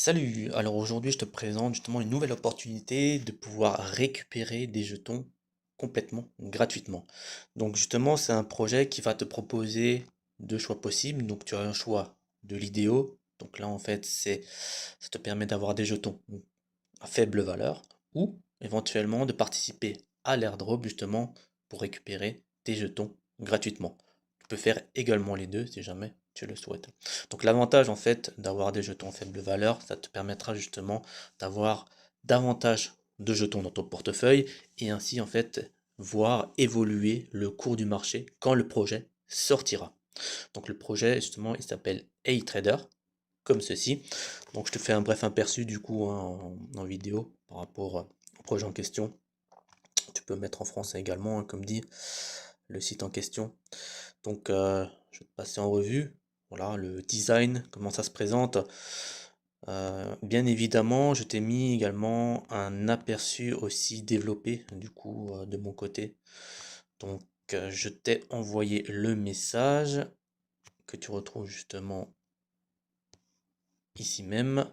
Salut, alors aujourd'hui je te présente justement une nouvelle opportunité de pouvoir récupérer des jetons complètement gratuitement. Donc justement c'est un projet qui va te proposer deux choix possibles. Donc tu as un choix de l'idéo. Donc là en fait ça te permet d'avoir des jetons à faible valeur ou éventuellement de participer à l'airdrop justement pour récupérer tes jetons gratuitement. Tu peux faire également les deux si jamais tu le souhaites. Donc l'avantage en fait d'avoir des jetons à faible valeur, ça te permettra justement d'avoir davantage de jetons dans ton portefeuille et ainsi en fait voir évoluer le cours du marché quand le projet sortira. Donc le projet justement il s'appelle A-Trader comme ceci. Donc je te fais un bref aperçu du coup hein, en vidéo par rapport au projet en question. Tu peux mettre en français également, hein, comme dit, le site en question. Donc je vais te passer en revue. Voilà, le design, comment ça se présente. Bien évidemment, je t'ai mis également un aperçu aussi développé du coup de mon côté. Donc je t'ai envoyé le message que tu retrouves justement ici même.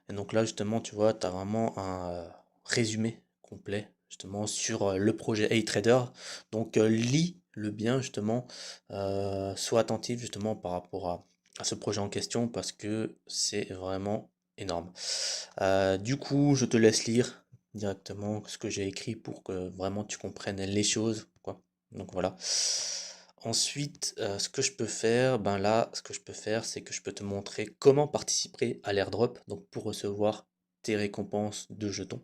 Et donc là, justement, tu vois, tu as vraiment un résumé complet, justement, sur le projet A-Trader. Donc, lis le bien, justement, sois attentif, justement, par rapport à ce projet en question, parce que c'est vraiment énorme. Du coup, je te laisse lire directement ce que j'ai écrit pour que vraiment tu comprennes les choses, quoi. Donc voilà. Ensuite, ce que je peux faire, ben là, ce que je peux faire, c'est que je peux te montrer comment participer à l'airdrop, donc pour recevoir tes récompenses de jetons.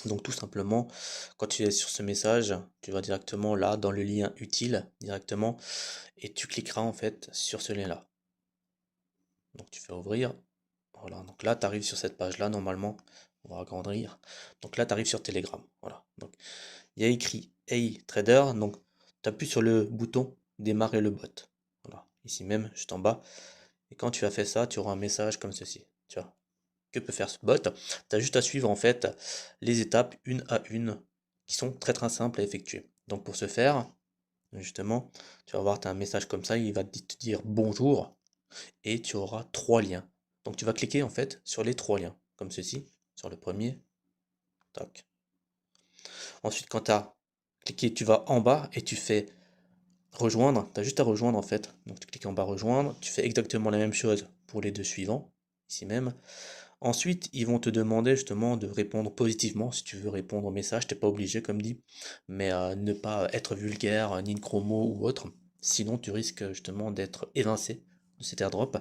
Donc tout simplement, quand tu es sur ce message, tu vas directement là dans le lien utile directement et tu cliqueras en fait sur ce lien-là. Donc tu fais ouvrir. Voilà, donc là tu arrives sur cette page-là normalement. On va agrandir. Donc là tu arrives sur Telegram. Voilà. Donc il y a écrit Hey Trader, donc tu appuies sur le bouton démarrer le bot. Voilà, ici même, juste en bas. Et quand tu as fait ça, tu auras un message comme ceci. Tu vois, que peut faire ce bot? Tu as juste à suivre en fait les étapes une à une qui sont très très simples à effectuer. Donc pour ce faire, justement, tu vas voir, tu as un message comme ça, il va te dire bonjour et tu auras trois liens. Donc tu vas cliquer en fait sur les trois liens, comme ceci, sur le premier. Tac. Ensuite, quand tu as cliqué, tu vas en bas et tu fais rejoindre. Tu as juste à rejoindre en fait. Donc tu cliques en bas rejoindre. Tu fais exactement la même chose pour les deux suivants, ici même. Ensuite, ils vont te demander justement de répondre positivement si tu veux répondre au message. T'es pas obligé, comme dit, mais ne pas être vulgaire, ni de gros mots ou autre. Sinon, tu risques justement d'être évincé de cet airdrop.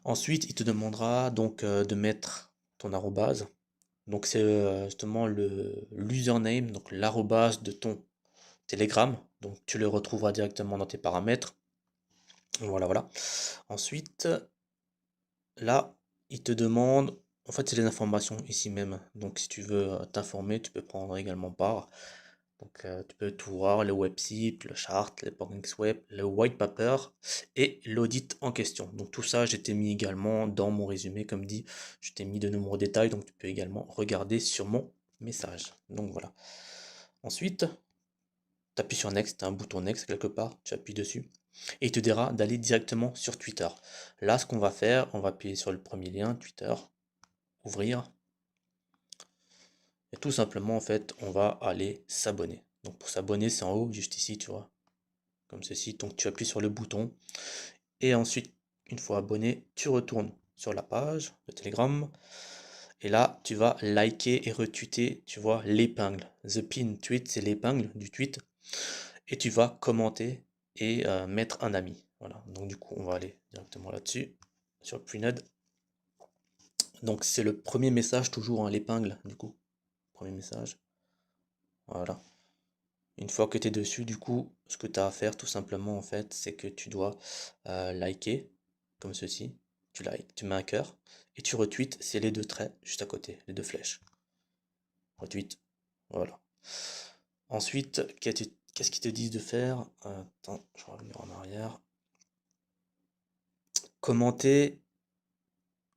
Ensuite, il te demandera donc de mettre ton arrobase. Donc c'est justement le l'username, donc l'arrobase de ton Telegram. Donc tu le retrouveras directement dans tes paramètres. Voilà, voilà. Ensuite, là, il te demande, en fait, c'est les informations ici même. Donc si tu veux t'informer, tu peux prendre également part. Donc tu peux tout voir, le website, le chart, le Pokédex web, le white paper et l'audit en question. Donc tout ça, je t'ai mis également dans mon résumé, comme dit, je t'ai mis de nombreux détails, donc tu peux également regarder sur mon message. Donc voilà. Ensuite, tu appuies sur Next, tu as un bouton Next quelque part, tu appuies dessus, et il te dira d'aller directement sur Twitter. Là, ce qu'on va faire, on va appuyer sur le premier lien, Twitter, ouvrir, et tout simplement, en fait, on va aller s'abonner. Donc pour s'abonner, c'est en haut, juste ici, tu vois, comme ceci. Donc tu appuies sur le bouton, et ensuite, une fois abonné, tu retournes sur la page de Telegram, et là, tu vas liker et retweeter, tu vois, l'épingle. The pin tweet, c'est l'épingle du tweet. Et tu vas commenter et mettre un ami. Voilà, donc du coup, on va aller directement là-dessus, sur Prinode. Donc c'est le premier message, toujours hein, l'épingle, du coup. Premier message. Voilà. Une fois que tu es dessus, du coup, ce que tu as à faire, tout simplement, en fait, c'est que tu dois liker, comme ceci. Tu likes, tu mets un cœur, et tu retweets, c'est les deux traits juste à côté, les deux flèches. Retweet, voilà. Ensuite, qu'est-ce qu'ils te disent de faire? Attends, je vais revenir en arrière. Commenter,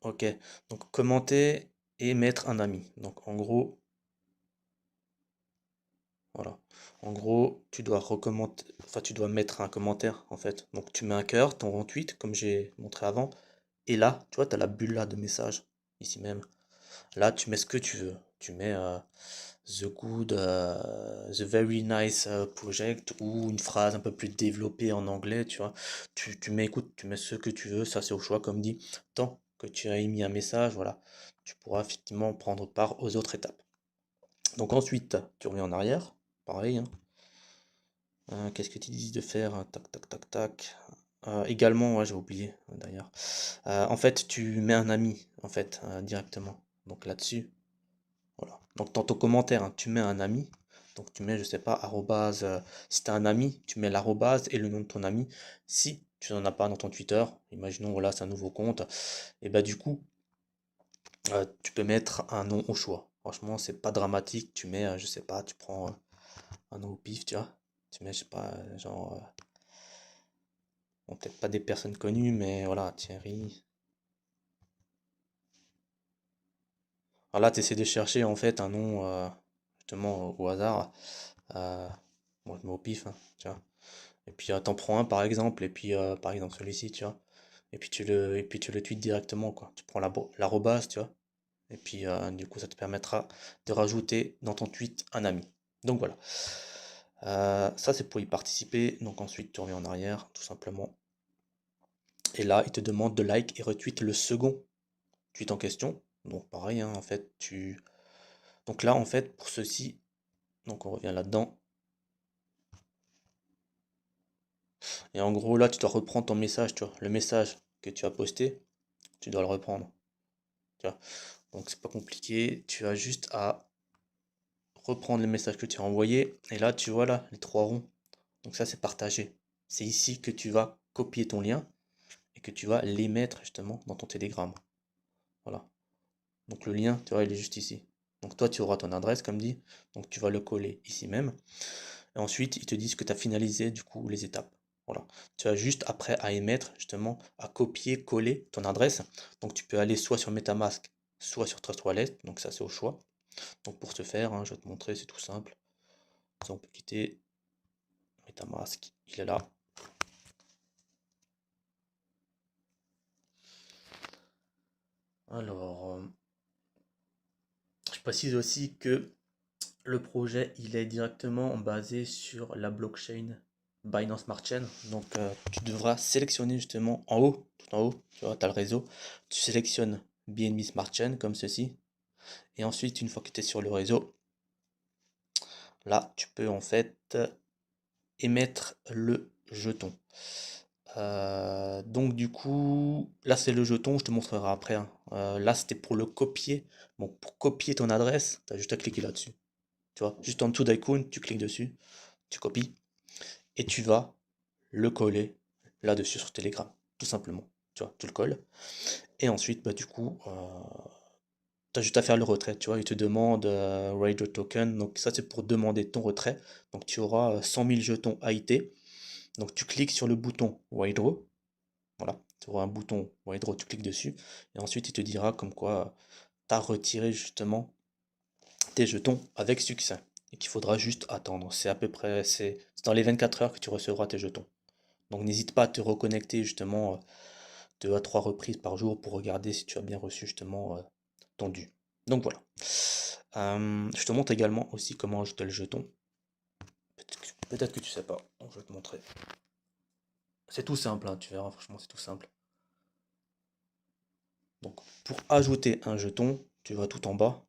ok. Donc commenter et mettre un ami. Donc en gros, voilà. En gros, tu dois recommander, enfin tu dois mettre un commentaire en fait. Donc tu mets un cœur, ton retweet, comme j'ai montré avant, Et là, tu vois, tu as la bulle là de message, ici même. Là, tu mets ce que tu veux. Tu mets the very nice project ou une phrase un peu plus développée en anglais, tu vois. Tu mets, écoute, tu mets ce que tu veux, ça c'est au choix, comme dit. Tant que tu as émis un message, voilà, tu pourras effectivement prendre part aux autres étapes. Donc ensuite, tu reviens en arrière, pareil, hein. Qu'est-ce que tu dis de faire? Tac, tac, tac, tac. Également, ouais, j'ai oublié d'ailleurs. En fait, tu mets un ami, en fait, directement. Donc là-dessus, voilà. Donc dans ton commentaire, hein, tu mets un ami. Donc tu mets, je sais pas, arrobase. Si tu as un ami, tu mets l'arrobase et le nom de ton ami. Si tu n'en as pas dans ton Twitter, imaginons, voilà, c'est un nouveau compte, et bah du coup, tu peux mettre un nom au choix. Franchement, c'est pas dramatique. Tu mets, je sais pas, tu prends un nom au pif, tu vois. Tu mets, je sais pas, genre, bon, peut-être pas des personnes connues, mais voilà, Thierry. Alors là, tu essaies de chercher en fait un nom justement au hasard. Euh, Moi, je mets au pif, hein, tu vois. Et puis t'en prends un par exemple, et puis par exemple celui-ci, tu vois. Et puis tu le tweets directement, quoi. Tu prends l'arrobase, tu vois. Et puis du coup, ça te permettra de rajouter dans ton tweet un ami. Donc voilà. Ça, c'est pour y participer. Donc ensuite, tu reviens en arrière, tout simplement. Et là, il te demande de like et retweet le second tweet en question. Donc pareil, hein, en fait, donc là, en fait, pour ceci, donc on revient là-dedans. Et en gros, là, tu dois reprendre ton message, tu vois. Le message que tu as posté, tu dois le reprendre. Tu vois. Donc c'est pas compliqué. Tu as juste à reprendre le message que tu as envoyé. Et là, tu vois là, les trois ronds. Donc ça, c'est partagé. C'est ici que tu vas copier ton lien et que tu vas l'émettre justement dans ton Telegram. Voilà. Donc le lien, tu vois, il est juste ici. Donc toi, tu auras ton adresse, comme dit. Donc tu vas le coller ici même. Et ensuite, ils te disent que tu as finalisé du coup les étapes. Voilà. Tu as juste après à émettre, justement, à copier, coller ton adresse. Donc tu peux aller soit sur MetaMask, soit sur Trust Wallet. Donc ça, c'est au choix. Donc pour ce faire, hein, je vais te montrer, c'est tout simple. Ça, on peut quitter MetaMask. Il est là. Alors, je précise aussi que le projet, il est directement basé sur la blockchain Binance Smart Chain. Donc, tu devras sélectionner justement en haut, tout en haut, tu vois, tu as le réseau. Tu sélectionnes BNB Smart Chain comme ceci. Et ensuite, une fois que tu es sur le réseau, là, tu peux en fait émettre le jeton. Donc du coup, là c'est le jeton, je te montrerai après, hein. Là c'était pour le copier. Bon, pour copier ton adresse, tu as juste à cliquer là-dessus. Tu vois, juste en dessous d'Icon, tu cliques dessus, tu copies, et tu vas le coller là-dessus sur Telegram, tout simplement. Tu vois, tu le colles. Et ensuite, bah du coup, tu as juste à faire le retrait, tu vois, il te demande raid your token, donc ça c'est pour demander ton retrait. Donc tu auras 100 000 jetons AIT. Donc tu cliques sur le bouton withdraw. Voilà, tu auras un bouton withdraw, tu cliques dessus. Et ensuite il te dira comme quoi tu as retiré justement tes jetons avec succès. Et qu'il faudra juste attendre. C'est à peu près, c'est dans les 24 heures que tu recevras tes jetons. Donc n'hésite pas à te reconnecter justement 2 à 3 reprises par jour pour regarder si tu as bien reçu justement ton dû. Donc voilà. Je te montre également aussi comment ajouter le jeton. Peut-être que tu sais pas, donc je vais te montrer. C'est tout simple, hein, tu verras, franchement c'est tout simple. Donc pour ajouter un jeton, tu vas tout en bas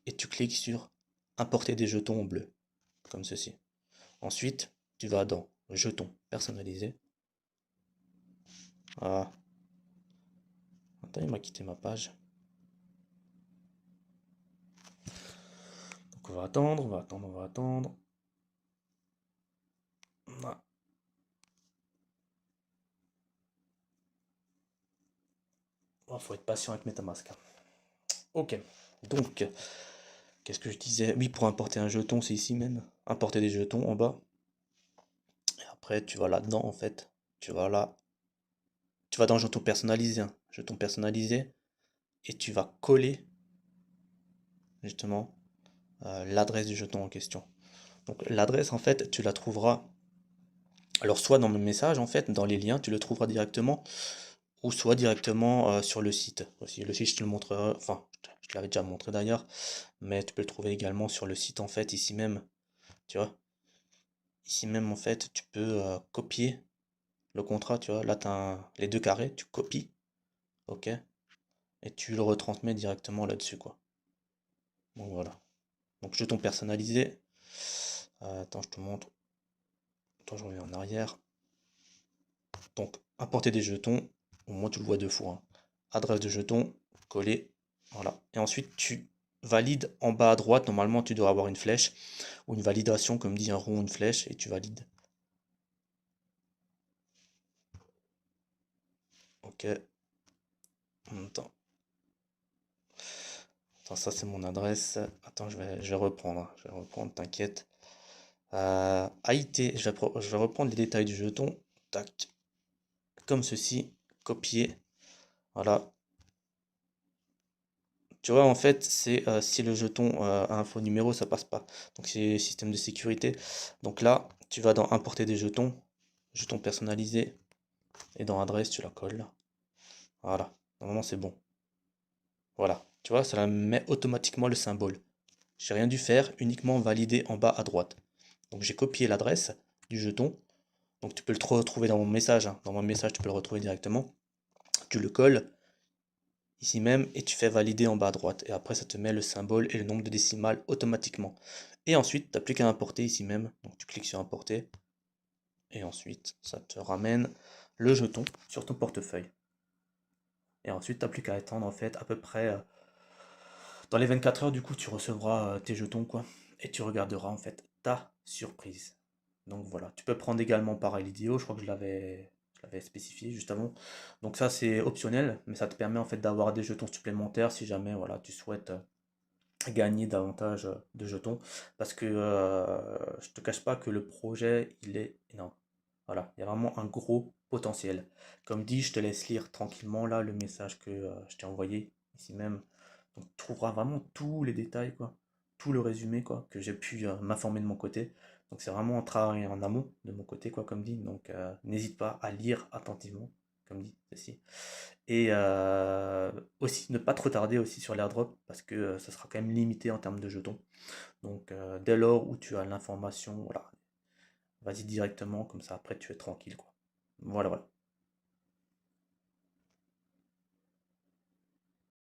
et tu cliques sur importer des jetons en bleu, comme ceci. Ensuite, tu vas dans jetons personnalisés. Ah, attends, il m'a quitté ma page. Donc on va attendre, on va attendre, on va attendre. Ah. Oh, faut être patient avec MetaMask. Ok, donc, qu'est-ce que je disais? Oui, pour importer un jeton, c'est ici même. Importer des jetons en bas. Et après, tu vas là-dedans, en fait. Tu vas là. Tu vas dans jeton personnalisé, hein. Jeton personnalisé. Et tu vas coller, justement, l'adresse du jeton en question. Donc, l'adresse, en fait, tu la trouveras. Alors, soit dans le message, en fait, dans les liens, tu le trouveras directement. ou soit directement sur le site aussi. Le site, je te le montrerai, enfin, je te l'avais déjà montré d'ailleurs, mais tu peux le trouver également sur le site en fait, ici même, tu vois. Ici même en fait, tu peux copier le contrat, tu vois. Là, tu as les deux carrés, tu copies, ok, et tu le retransmets directement là-dessus, quoi. Donc voilà. Donc jeton personnalisé. Attends, je te montre. Attends, je reviens en arrière. Donc, importer des jetons. Au moins, tu le vois deux fois, hein. Adresse de jetons, coller. Voilà. Et ensuite, tu valides en bas à droite. Normalement, tu dois avoir une flèche ou une validation, comme dit un rond ou une flèche, et tu valides. Ok. Attends. Attends, ça c'est mon adresse. Attends, je vais reprendre, hein. Je vais reprendre, t'inquiète. AIT, je vais reprendre les détails du jeton. Tac. Comme ceci. Copier. Voilà. Tu vois, en fait, c'est si le jeton a un faux numéro, ça passe pas. Donc c'est système de sécurité. Donc là, tu vas dans importer des jetons, jetons personnalisés, et dans adresse, tu la colles. Voilà. Normalement, c'est bon. Voilà. Tu vois, ça met automatiquement le symbole. J'ai rien dû faire, uniquement valider en bas à droite. Donc j'ai copié l'adresse du jeton. Donc tu peux le retrouver dans mon message, hein. Dans mon message, tu peux le retrouver directement. Tu le colles ici même et tu fais valider en bas à droite. Et après, ça te met le symbole et le nombre de décimales automatiquement. Et ensuite, tu n'as plus qu'à importer ici même. Donc tu cliques sur importer. Et ensuite, ça te ramène le jeton sur ton portefeuille. Et ensuite, tu n'as plus qu'à attendre en fait à peu près dans les 24 heures, du coup, tu recevras tes jetons, quoi. Et tu regarderas en fait ta surprise. Donc voilà, tu peux prendre également pareil l'idéo, je crois que je l'avais spécifié juste avant. Donc ça c'est optionnel, mais ça te permet en fait d'avoir des jetons supplémentaires si jamais voilà, tu souhaites gagner davantage de jetons. Parce que je te cache pas que le projet il est énorme. Voilà, il y a vraiment un gros potentiel. Comme dit, je te laisse lire tranquillement là le message que je t'ai envoyé ici même. Donc tu trouveras vraiment tous les détails, quoi, tout le résumé, quoi, que j'ai pu m'informer de mon côté. Donc c'est vraiment un travail en amont de mon côté, quoi, comme dit. Donc n'hésite pas à lire attentivement, comme dit ceci. Et aussi ne pas trop tarder aussi sur l'airdrop parce que ça sera quand même limité en termes de jetons. Donc dès lors où tu as l'information, voilà, vas-y directement, comme ça après tu es tranquille, quoi. Voilà, voilà.